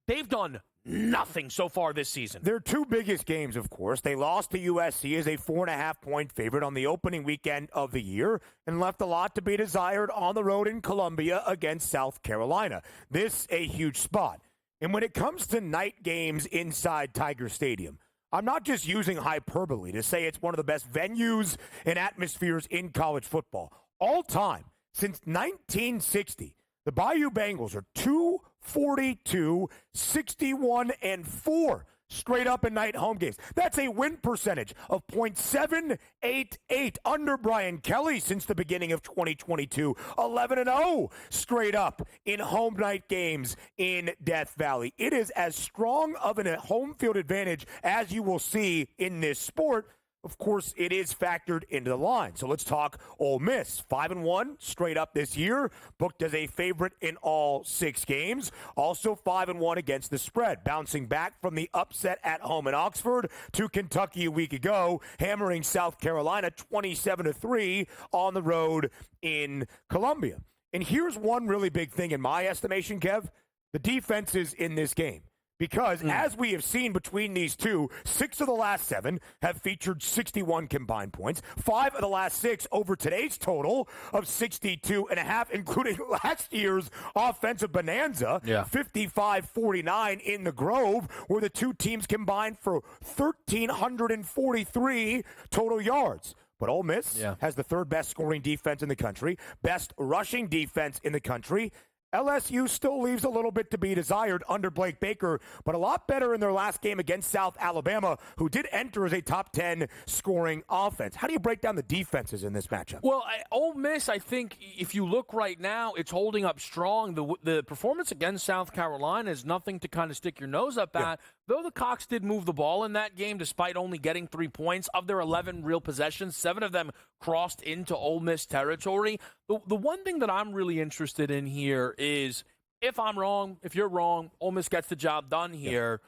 They've done nothing so far this season. Their two biggest games, of course. They lost to USC as a 4.5-point favorite on the opening weekend of the year and left a lot to be desired on the road in Columbia against South Carolina. This a huge spot. And when it comes to night games inside Tiger Stadium, I'm not just using hyperbole to say it's one of the best venues and atmospheres in college football. All time, since 1960, the Bayou Bengals are 242, 61, and 4 straight up in night home games. That's a win percentage of .788 under Brian Kelly since the beginning of 2022. 11-0 straight up in home night games in Death Valley. It is as strong of a home field advantage as you will see in this sport. Of course, it is factored into the line. So let's talk Ole Miss. 5-1 straight up this year, booked as a favorite in all 6 games. Also 5-1 against the spread, bouncing back from the upset at home in Oxford to Kentucky a week ago, hammering South Carolina 27-3 on the road in Columbia. And here's one really big thing in my estimation, Kev, the defenses in this game. Because as we have seen between these two, 6 of the last 7 have featured 61 combined points. 5 of the last 6 over today's total of 62.5, including last year's offensive bonanza, 55-49 in the Grove, where the two teams combined for 1,343 total yards. But Ole Miss has the 3rd best scoring defense in the country, best rushing defense in the country. LSU still leaves a little bit to be desired under Blake Baker, but a lot better in their last game against South Alabama, who did enter as a top 10 scoring offense. How do you break down the defenses in this matchup? Well, Ole Miss, I think if you look right now, it's holding up strong. The performance against South Carolina is nothing to kind of stick your nose up at. Though the Cox did move the ball in that game, despite only getting 3 points. Of their 11 real possessions, 7 of them crossed into Ole Miss territory. The one thing that I'm really interested in here is, if I'm wrong, if you're wrong, Ole Miss gets the job done here,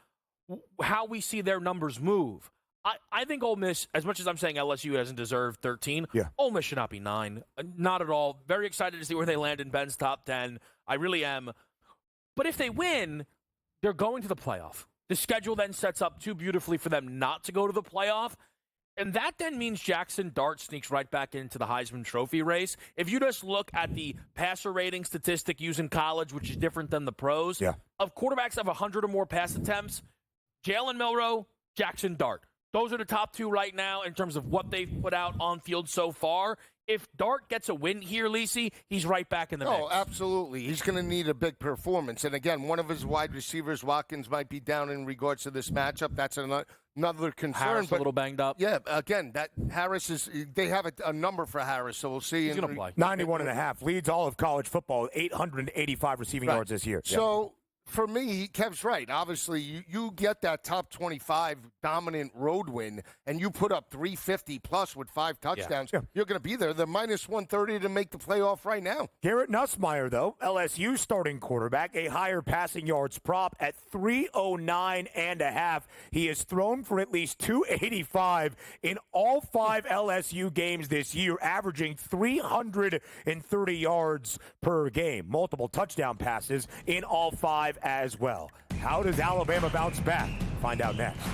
how we see their numbers move. I think Ole Miss, as much as I'm saying LSU doesn't deserve 13, Ole Miss should not be 9. Not at all. Very excited to see where they land in Ben's top 10. I really am. But if they win, they're going to the playoff. The schedule then sets up too beautifully for them not to go to the playoff. And that then means Jackson Dart sneaks right back into the Heisman Trophy race. If you just look at the passer rating statistic used in college, which is different than the pros, of quarterbacks have 100 or more pass attempts, Jalen Milroe, Jackson Dart. Those are the top 2 right now in terms of what they've put out on field so far. If Dart gets a win here, Lisi, he's right back in the mix. Oh, absolutely. He's going to need a big performance. And again, one of his wide receivers, Watkins, might be down in regards to this matchup. That's another concern. Harris a little banged up. Yeah, again, that Harris they have a number for Harris, so we'll see. He's going to play. 91.5, leads all of college football, 885 receiving yards this year. So, for me, Kev's right. Obviously, you get that top 25 dominant road win, and you put up 350 plus with 5 touchdowns. You're going to be there. They're minus 130 to make the playoff right now. Garrett Nussmeier, though, LSU starting quarterback, a higher passing yards prop at 309.5. He has thrown for at least 285 in all 5 LSU games this year, averaging 330 yards per game. Multiple touchdown passes in all 5 as well. How does Alabama bounce back? Find out next.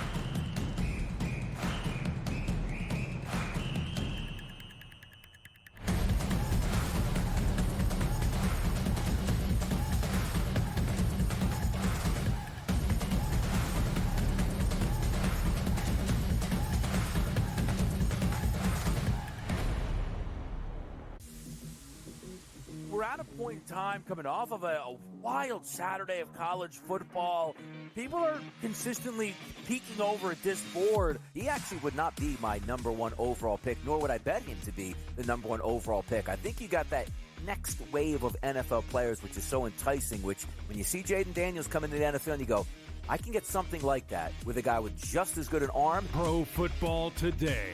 at a point in time coming off of a wild Saturday of college football. People are consistently peeking over at this board. He actually would not be my number one overall pick, nor would I bet him to be the number one overall pick. I think you got that next wave of NFL players, which is so enticing, which when you see Jaden Daniels come into the NFL and you go, I can get something like that with a guy with just as good an arm. Pro Football Today,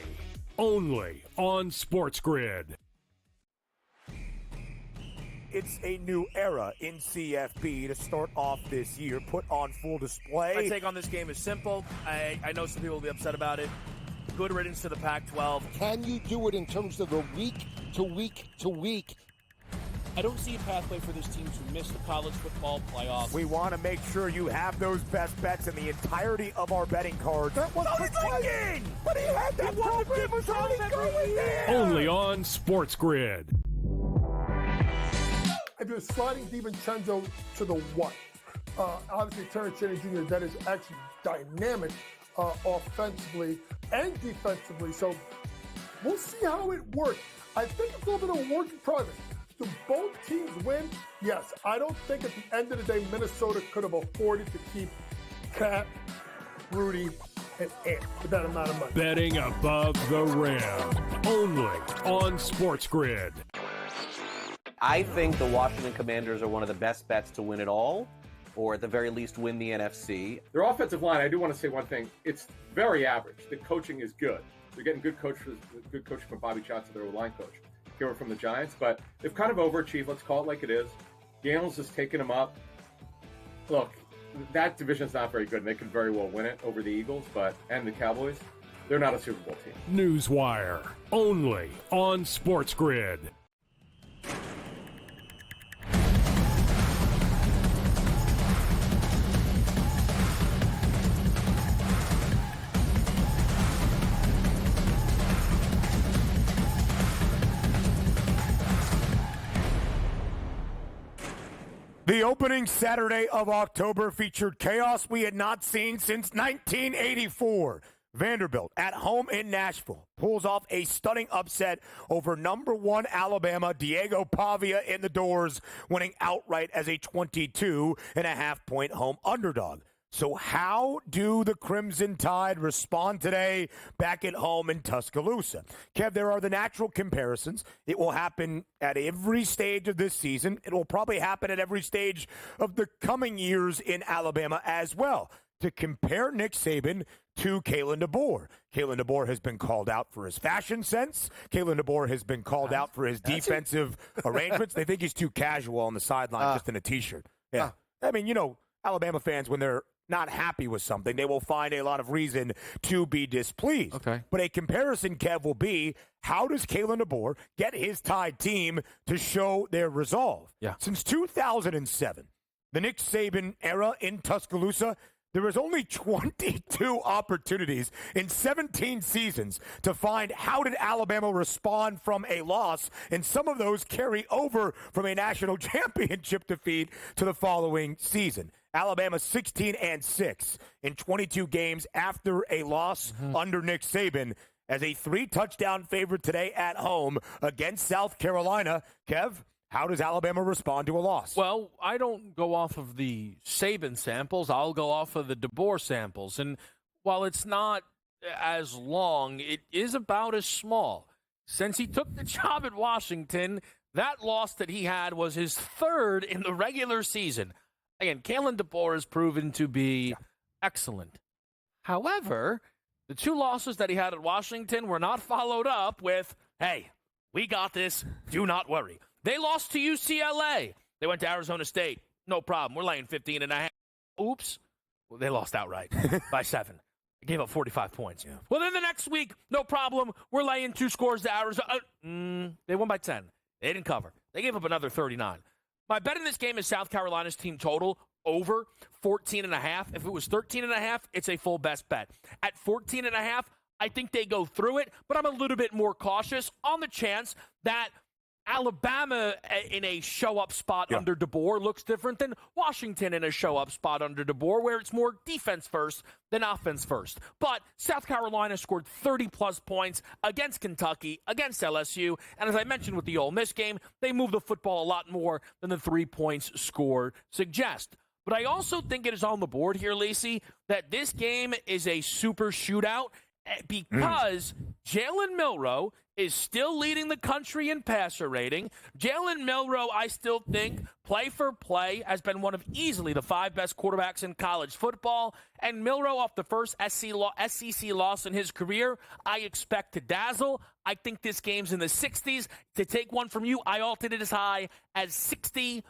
only on SportsGrid. It's a new era in CFP to start off this year, put on full display. My take on this game is simple. I know some people will be upset about it. Good riddance to the Pac-12. Can you do it in terms of the week to week to week? I don't see a pathway for this team to miss the college football playoffs. We want to make sure you have those best bets in the entirety of our betting cards. That was Lincoln! But he had that program was already going there! Only on SportsGrid. If you're sliding DiVincenzo to the one, obviously Terrence Shannon Jr., that is actually dynamic offensively and defensively. So we'll see how it works. I think it's a little bit of a work in progress. Do both teams win? Yes. I don't think at the end of the day Minnesota could have afforded to keep Cat, Rudy, and Ant with that amount of money. Betting above the rim. Only on SportsGrid. I think the Washington Commanders are one of the best bets to win it all, or at the very least win the NFC. Their offensive line, I do want to say one thing. It's very average. The coaching is good. They're getting good coaching from Bobby Johnson, their line coach. Here from the Giants, but they've kind of overachieved. Let's call it like it is. Daniels has taken them up. Look, that division's not very good, and they could very well win it over the Eagles, and the Cowboys. They're not a Super Bowl team. Newswire, only on SportsGrid. The opening Saturday of October featured chaos we had not seen since 1984. Vanderbilt, at home in Nashville, pulls off a stunning upset over number one Alabama, Diego Pavia in the doors, winning outright as a 22.5-point home underdog. So how do the Crimson Tide respond today back at home in Tuscaloosa? Kev, there are the natural comparisons. It will happen at every stage of this season. It will probably happen at every stage of the coming years in Alabama as well. To compare Nick Saban to Kalen DeBoer. Kalen DeBoer has been called out for his fashion sense. Kalen DeBoer has been called out for his defensive arrangements. They think he's too casual on the sideline, just in a T-shirt. Yeah. I mean, Alabama fans, when they're not happy with something, they will find a lot of reason to be displeased. Okay. But a comparison, Kev, will be, how does Kalen DeBoer get his Tide team to show their resolve? Yeah. Since 2007, the Nick Saban era in Tuscaloosa, there was only 22 opportunities in 17 seasons to find how did Alabama respond from a loss, and some of those carry over from a national championship defeat to the following season. Alabama 16-6 in 22 games after a loss under Nick Saban as a 3-touchdown favorite today at home against South Carolina. Kev, how does Alabama respond to a loss? Well, I don't go off of the Saban samples. I'll go off of the DeBoer samples. And while it's not as long, it is about as small. Since he took the job at Washington, that loss that he had was his third in the regular season. Again, Kalen DeBoer has proven to be excellent. However, the two losses that he had at Washington were not followed up with, hey, we got this, do not worry. They lost to UCLA. They went to Arizona State. No problem. We're laying 15.5. Oops. Well, they lost outright by 7. They gave up 45 points. Yeah. Well, then the next week, no problem. We're laying 2 scores to Arizona. They won by 10. They didn't cover. They gave up another 39. My bet in this game is South Carolina's team total over 14.5. If it was 13.5, it's a full best bet. At 14.5, I think they go through it, but I'm a little bit more cautious on the chance that Alabama in a show-up spot under DeBoer looks different than Washington in a show-up spot under DeBoer, where it's more defense first than offense first. But South Carolina scored 30-plus points against Kentucky, against LSU, and as I mentioned with the Ole Miss game, they moved the football a lot more than the 3 points scored suggest. But I also think it is on the board here, Lisi, that this game is a super shootout because Jalen Milroe is still leading the country in passer rating. Jalen Milroe, I still think, play for play, has been one of easily the 5 best quarterbacks in college football. And Milroe, off the first SEC loss in his career, I expect to dazzle. I think this game's in the 60s. To take one from you, I altered it as high as 65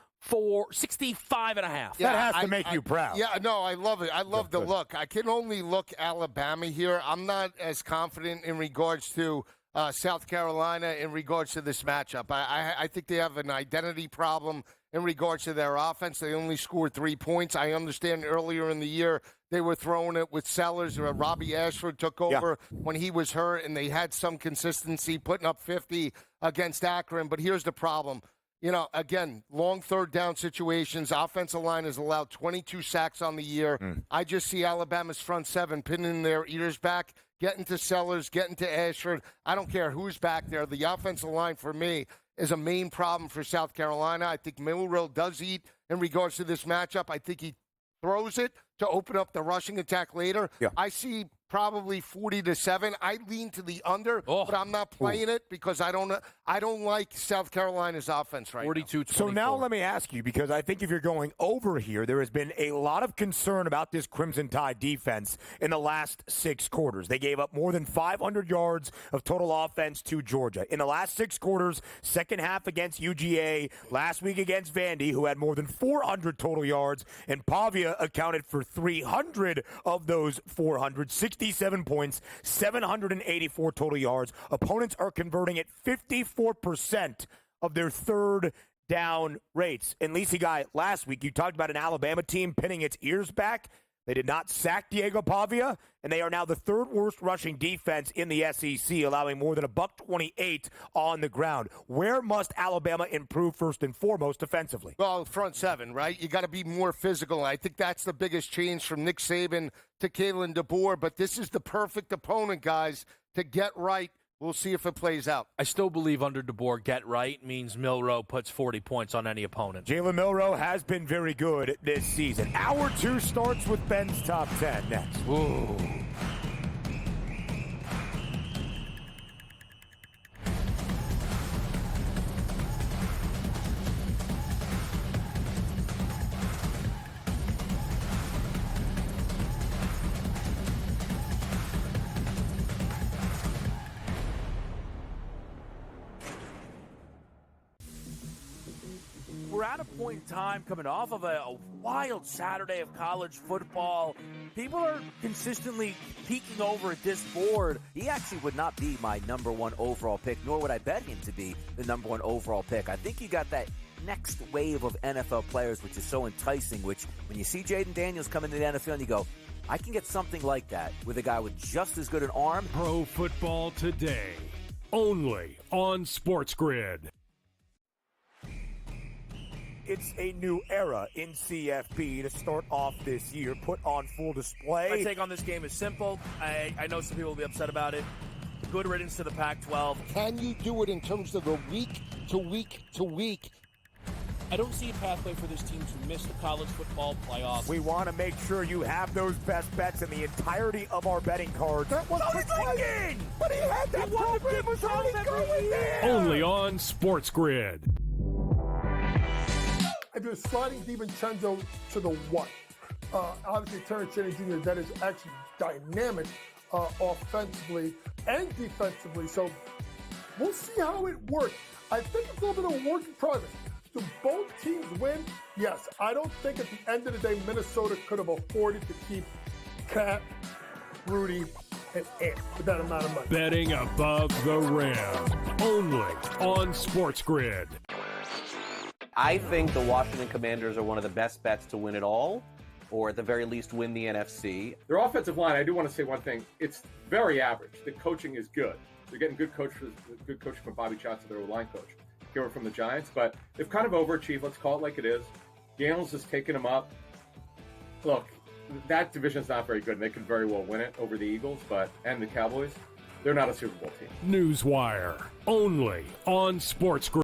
and a half. That has to make you proud. Yeah, no, I love it. I love the look. I can only look Alabama here. I'm not as confident in regards to South Carolina in regards to this matchup. I think they have an identity problem in regards to their offense. They only scored 3 points. I understand earlier in the year they were throwing it with Sellers. Robbie Ashford took over when he was hurt, and they had some consistency, putting up 50 against Akron. But here's the problem. You know, again, long third down situations. Offensive line has allowed 22 sacks on the year. I just see Alabama's front seven pinning their ears back, getting to Sellers, getting to Ashford. I don't care who's back there. The offensive line, for me, is a main problem for South Carolina. I think Milroe does eat in regards to this matchup. I think he throws it to open up the rushing attack later. I see probably 40-7. I lean to the under, but I'm not playing it because I don't like South Carolina's offense right 42, now. So now let me ask you, because I think if you're going over here, there has been a lot of concern about this Crimson Tide defense in the last 6 quarters. They gave up more than 500 yards of total offense to Georgia. In the last 6 quarters, second half against UGA, last week against Vandy, who had more than 400 total yards, and Pavia accounted for 300 of those 400, 67 points, 784 total yards. Opponents are converting at 54% of their third down rates. And Lisi Guy, last week you talked about an Alabama team pinning its ears back. They did not sack Diego Pavia, and they are now the 3rd worst rushing defense in the SEC, allowing more than $128 on the ground. Where must Alabama improve first and foremost defensively? Well, front seven, right? You got to be more physical. I think that's the biggest change from Nick Saban to Kalen DeBoer, but this is the perfect opponent, guys, to get right. We'll see if it plays out. I still believe under DeBoer, get right means Milroe puts 40 points on any opponent. Jalen Milroe has been very good this season. Hour 2 starts with Ben's Top 10 next. Ooh. We're at a point in time coming off of a wild Saturday of college football. People are consistently peeking over at this board. He actually would not be my number 1 overall pick, nor would I bet him to be the number 1 overall pick. I think you got that next wave of NFL players, which is so enticing, which when you see Jaden Daniels come into the NFL and you go, I can get something like that with a guy with just as good an arm. Pro Football Today, only on SportsGrid. It's a new era in CFP to start off this year, put on full display. My take on this game is simple. I know some people will be upset about it. Good riddance to the Pac-12. Can you do it in terms of a week to week to week? I don't see a pathway for this team to miss the college football playoffs. We want to make sure you have those best bets in the entirety of our betting cards. That was thinking! But he had that program was already going there! Only on SportsGrid. If you're sliding DiVincenzo to the what? Obviously, Terrence Jennings Jr., that is actually dynamic offensively and defensively. So we'll see how it works. I think it's a little bit of a work in progress. Do both teams win? Yes. I don't think at the end of the day, Minnesota could have afforded to keep Cat, Rudy, and Ant with that amount of money. Betting above the rim. Only on SportsGrid. I think the Washington Commanders are one of the best bets to win it all, or at the very least win the NFC. Their offensive line, I do want to say one thing. It's very average. The coaching is good. They're getting good coaching from Bobby Johnson, their line coach. Hero from the Giants, but they've kind of overachieved. Let's call it like it is. Daniels has taken them up. Look, that division's not very good, and they could very well win it over the Eagles, and the Cowboys. They're not a Super Bowl team. Newswire, only on SportsGrid.